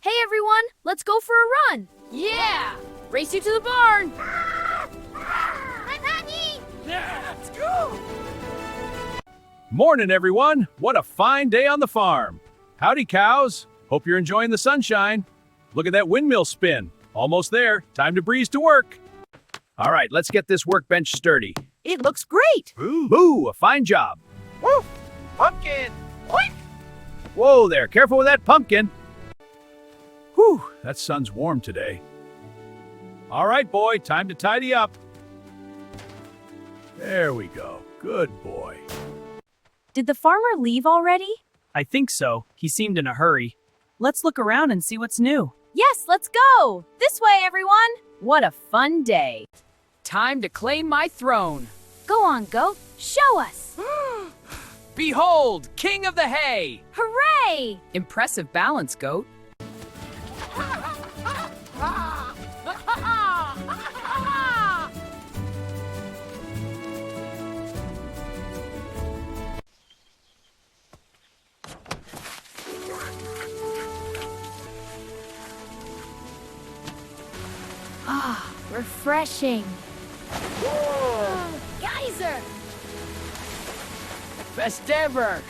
Hey everyone, let's go for a run. Yeah! Race you to the barn. Yeah, let's go! Morning, everyone. What a fine day on the farm. Howdy, cows. Hope you're enjoying the sunshine. Look at that windmill spin. Almost there. Time to breeze to work. All right, let's get this workbench sturdy. It looks great! Boo, a fine job. Woof! Pumpkin! Oink! Whoa there, careful with that pumpkin. Whew, that sun's warm today. All right, boy, time to tidy up. There we go. Good boy. Did the farmer leave already? I think so. He seemed in a hurry. Let's look around and see what's new. Yes, let's go. This way, everyone. What a fun day. Time to claim my throne. Go on, goat. Show us. Behold, King of the Hay! Hooray! Impressive balance, goat. Ah, refreshing. Geyser! Best ever!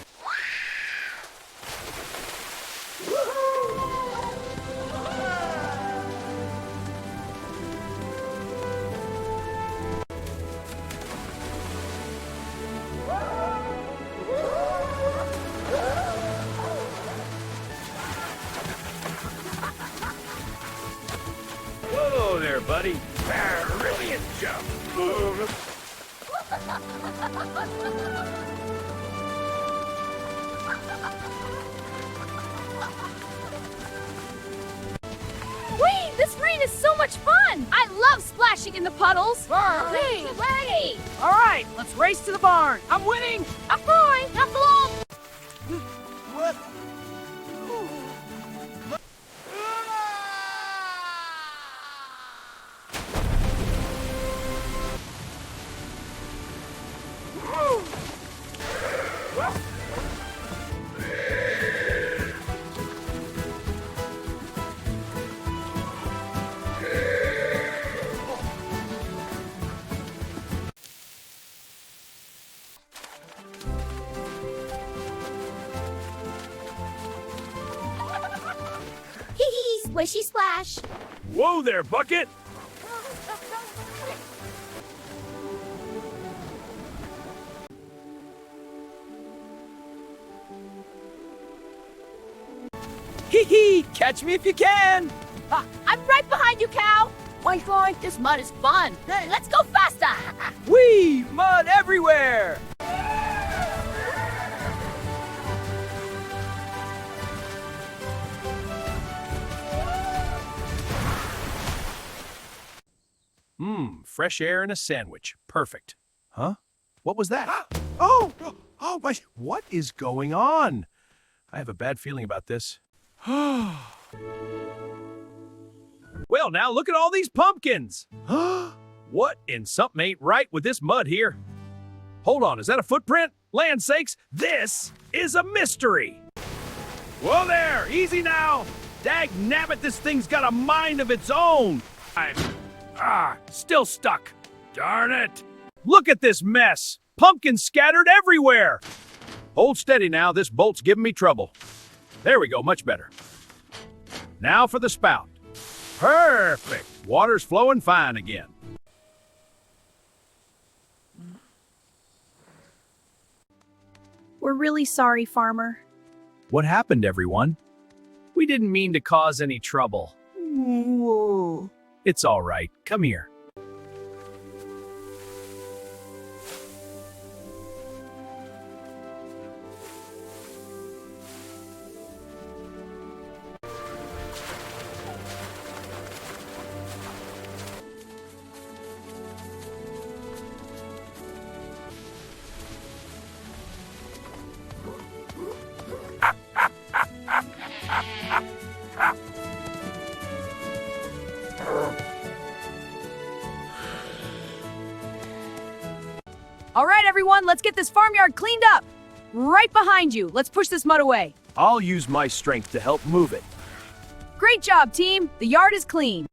Whoa there, buddy. Brilliant jump! Wait, this rain is so much fun! I love splashing in the puddles! Hey, ready! All right, let's race to the barn. I'm winning! Ahoy! Applause! What? Hee hee, swishy splash! Whoa there, Bucket. Hee hee! Catch me if you can! I'm right behind you, cow! Oink oink, this mud is fun! Let's go faster! Whee! Mud everywhere! Fresh air and a sandwich. Perfect. Huh? What was that? Oh, what is going on? I have a bad feeling about this. Well, now look at all these pumpkins. What in something ain't right with this mud here? Hold on, is that a footprint? Land sakes, this is a mystery. Whoa there, easy now. Dag nabbit, this thing's got a mind of its own. Still stuck. Darn it. Look at this mess. Pumpkins scattered everywhere. Hold steady now, this bolt's giving me trouble. There we go, much better. Now for the spout. Perfect. Water's flowing fine again. We're really sorry, farmer. What happened, everyone? We didn't mean to cause any trouble. It's all right. Come here. All right, everyone, let's get this farmyard cleaned up. Right behind you. Let's push this mud away. I'll use my strength to help move it. Great job, team. The yard is clean.